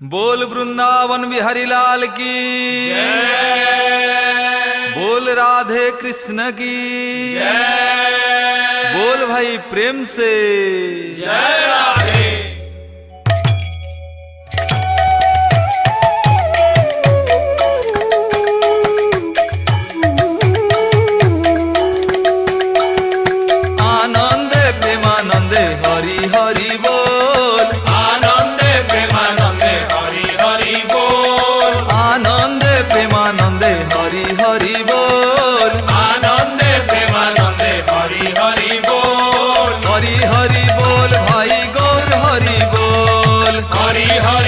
बोल वृंदावन बिहारी लाल की बोल राधे कृष्ण की बोल भाई प्रेम से जय राधे। आनंदे प्रेमानंदे हरि हरि बोल आनंदे प्रेमानंदे हरि हरि बोल। आनंदे प्रेमानंदे हरि हरि बोल आनंदे प्रेमानंदे हरि हरि बोल। हरि हरि बोल भाई गौर हरि बोल हरि हरि